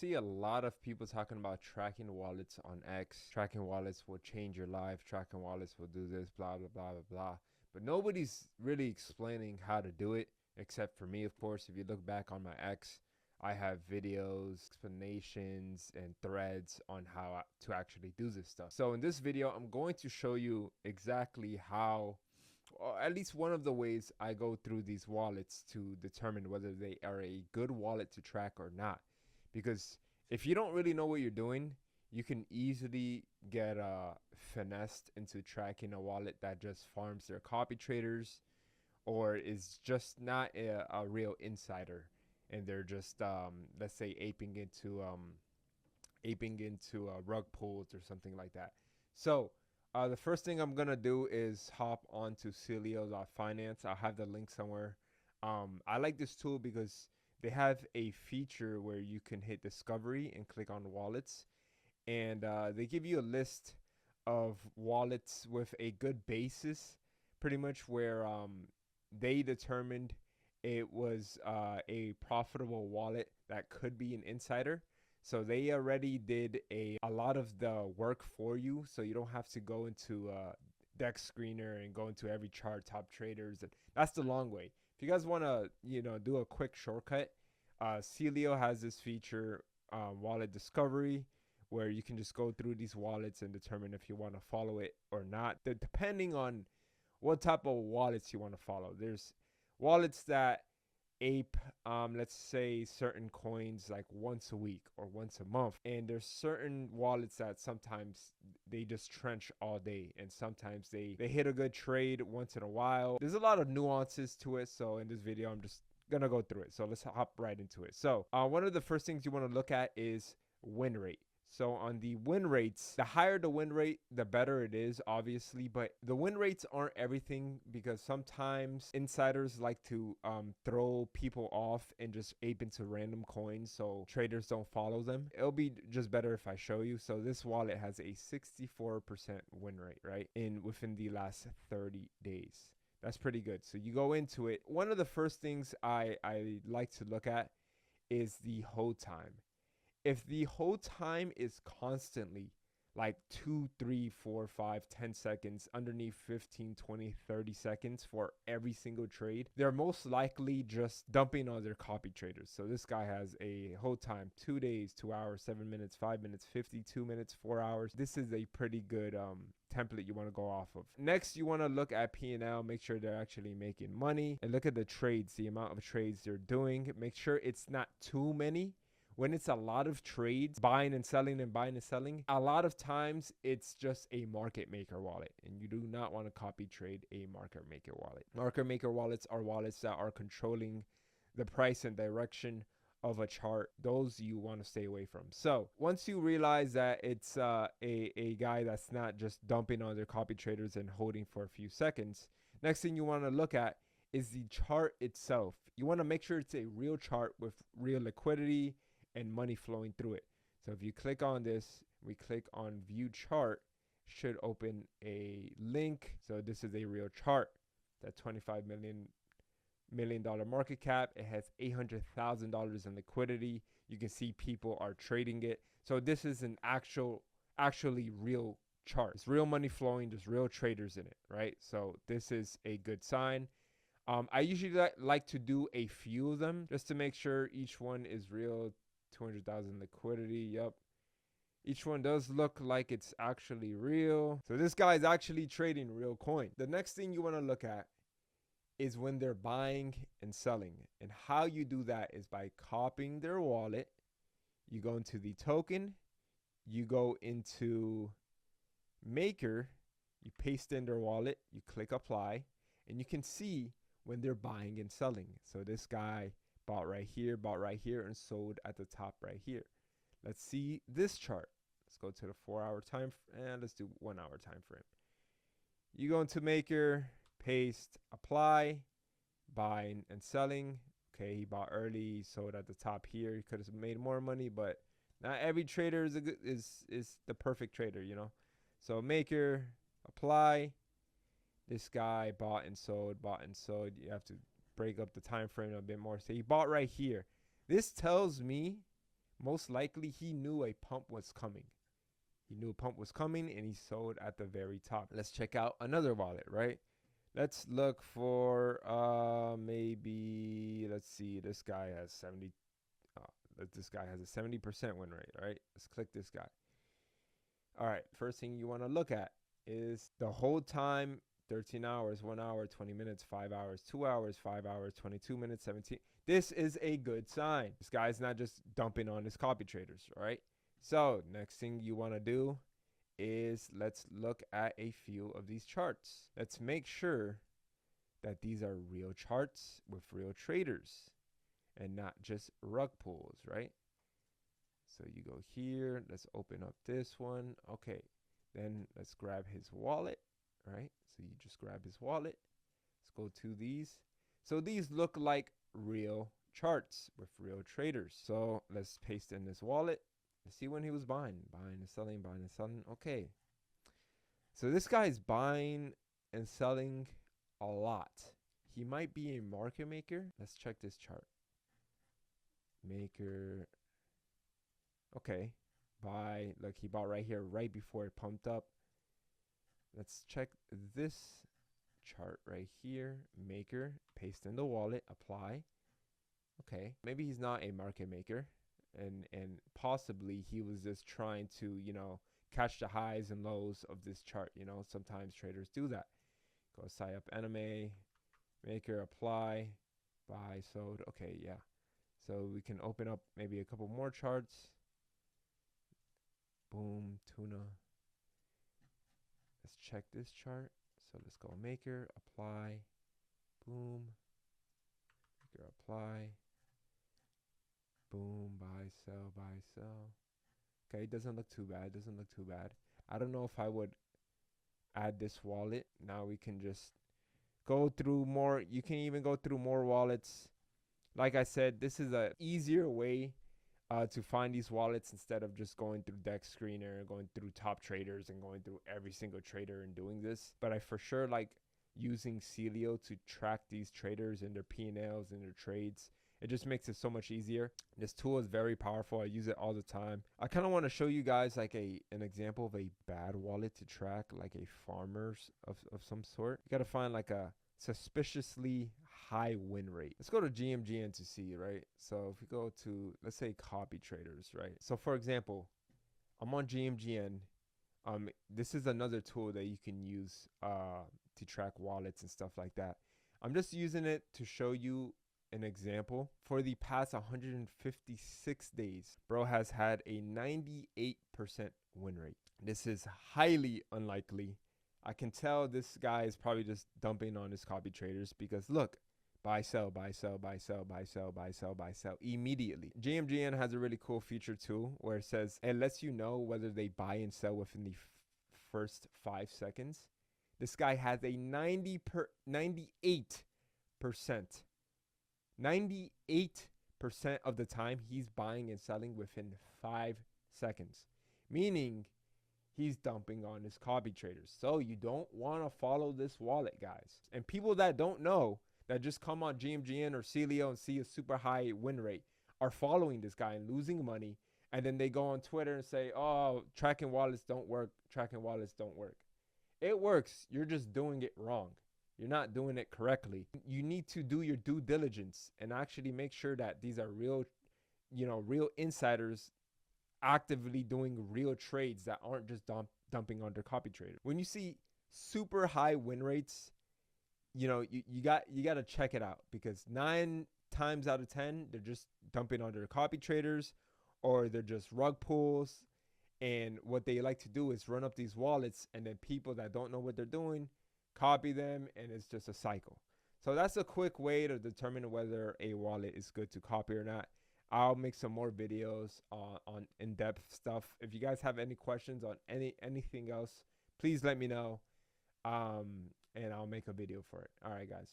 see a lot of people talking about tracking wallets on X. Tracking wallets will change your life. Tracking wallets will do this, blah, blah, blah, blah, blah. But nobody's really explaining how to do it, except for me, of course. If you look back on my X, I have videos, explanations, and threads on how to actually do this stuff. So in this video, I'm going to show you exactly how, or at least one of the ways I go through these wallets to determine whether they are a good wallet to track or not. Because if you don't really know what you're doing, you can easily get finessed into tracking a wallet that just farms their copy traders or is just not a real insider, and they're just let's say aping into rug pulls or something like that. So the first thing I'm gonna do is hop onto Cielo.finance. I'll have the link somewhere. I like this tool because they have a feature where you can hit discovery and click on wallets, and they give you a list of wallets with a good basis, pretty much where they determined it was a profitable wallet that could be an insider. So they already did a lot of the work for you, so you don't have to go into Dex Screener and go into every chart, top traders. And that's the long way. If you guys want to, do a quick shortcut, Celio has this feature, wallet discovery, where you can just go through these wallets and determine if you want to follow it or not, depending on what type of wallets you want to follow. There's wallets that ape let's say certain coins like once a week or once a month, and there's certain wallets that sometimes they just trench all day, and sometimes they hit a good trade once in a while. There's a lot of nuances to it, so in this video I'm just gonna go through it. So let's hop right into it. So one of the first things you want to look at is win rate. So on the win rates, the higher the win rate, the better it is, obviously. But the win rates aren't everything, because sometimes insiders like to throw people off and just ape into random coins so traders don't follow them. It'll be just better if I show you. So this wallet has a 64% win rate, right? Within the last 30 days. That's pretty good. So you go into it. One of the first things I like to look at is the hold time. If the hold time is constantly like 2, 3, 4, 5, 10 seconds underneath 15, 20, 30 seconds for every single trade, they're most likely just dumping on their copy traders. So this guy has a hold time 2 days, 2 hours, 7 minutes, 5 minutes, 52 minutes, 4 hours. This is a pretty good template you want to go off of. Next, you want to look at P&L, make sure they're actually making money, and look at the trades, the amount of trades they're doing. Make sure it's not too many. When it's a lot of trades, buying and selling and buying and selling, a lot of times it's just a market maker wallet, and you do not want to copy trade a market maker wallet. Market maker wallets are wallets that are controlling the price and direction of a chart. Those you want to stay away from. So once you realize that it's a guy that's not just dumping on their copy traders and holding for a few seconds, next thing you want to look at is the chart itself. You want to make sure it's a real chart with real liquidity and money flowing through it. So if you click on this, we click on view chart, should open a link. So this is a real chart. That $25 million market cap. It has $800,000 in liquidity. You can see people are trading it. So this is an actually real chart. It's real money flowing. There's real traders in it, right? So this is a good sign. I usually like to do a few of them just to make sure each one is real. 200,000 liquidity. Yep. Each one does look like it's actually real. So this guy is actually trading real coin. The next thing you want to look at is when they're buying and selling. And how you do that is by copying their wallet. You go into the token. You go into Maker. You paste in their wallet. You click apply. And you can see when they're buying and selling. So this guy bought right here, and sold at the top right here. Let's see this chart. Let's go to the 4-hour time, and let's do 1-hour time frame. You go into Maker, paste, apply, buying and selling. Okay, he bought early, sold at the top here. He could have made more money, but not every trader is the perfect trader, So Maker, apply. This guy bought and sold. You have to break up the time frame a bit more. So he bought right here. This tells me most likely he knew a pump was coming. He knew a pump was coming and he sold at the very top. Let's check out another wallet, right? Let's look for maybe, let's see, this guy has 70. This guy has a 70% win rate, right? Let's click this guy. All right, first thing you want to look at is the whole time, 13 hours, 1 hour, 20 minutes, 5 hours, 2 hours, 5 hours, 22 minutes, 17. This is a good sign. This guy's not just dumping on his copy traders, right? So next thing you want to do is let's look at a few of these charts. Let's make sure that these are real charts with real traders and not just rug pulls, right? So you go here, let's open up this one. Okay, then let's grab his wallet, right? So you just grab his wallet. Let's go to these. So these look like real charts with real traders. So let's paste in this wallet. Let's see when he was buying and selling, buying and selling. Okay. So this guy is buying and selling a lot. He might be a market maker. Let's check this chart. Maker. Okay. Buy. Look, he bought right here, right before it pumped up. Let's check this chart right here. Maker. Paste in the wallet. Apply. Okay. Maybe he's not a market maker. And possibly he was just trying to, catch the highs and lows of this chart. Sometimes traders do that. Go sign up anime, maker, apply, buy, sold. Okay, yeah. So we can open up maybe a couple more charts. Boom, tuna. Let's check this chart. So let's go maker, apply, boom, maker, apply. Boom, buy, sell, buy, sell. Okay, it doesn't look too bad. Doesn't look too bad. I don't know if I would add this wallet. Now we can just go through more. You can even go through more wallets. Like I said, this is a easier way to find these wallets instead of just going through Dex Screener, going through top traders and going through every single trader and doing this. But I for sure like using Cielo to track these traders and their P&Ls and their trades. It just makes it so much easier. This tool is very powerful. I use it all the time. I kind of want to show you guys like an example of a bad wallet to track, like a farmer's of some sort. You got to find like a suspiciously high win rate. Let's go to GMGN to see, right? So if we go to, let's say, copy traders, right? So for example, I'm on GMGN. This is another tool that you can use to track wallets and stuff like that. I'm just using it to show you an example. For the past 156 days, bro has had a 98% win rate. This is highly unlikely. I can tell this guy is probably just dumping on his copy traders because look, buy, sell, buy, sell, buy, sell, buy, sell, buy, sell, buy, sell immediately. GMGN has a really cool feature too where it says it lets you know whether they buy and sell within the first 5 seconds. This guy has a 98%. 98% of the time he's buying and selling within 5 seconds, meaning he's dumping on his copy traders. So you don't want to follow this wallet, guys. And people that don't know, that just come on GMGN or Cielo and see a super high win rate, are following this guy and losing money. And then they go on Twitter and say, oh, tracking wallets don't work. Tracking wallets don't work. It works. You're just doing it wrong. You're not doing it correctly. You need to do your due diligence and actually make sure that these are real, real insiders actively doing real trades that aren't just dumping on their copy trader. When you see super high win rates, you got to check it out because 9 times out of 10, they're just dumping on their copy traders or they're just rug pulls. And what they like to do is run up these wallets and then people that don't know what they're doing copy them, and it's just a cycle. So that's a quick way to determine whether a wallet is good to copy or not. I'll make some more videos on in-depth stuff. If you guys have any questions on anything else, please let me know, and I'll make a video for it. All right, guys.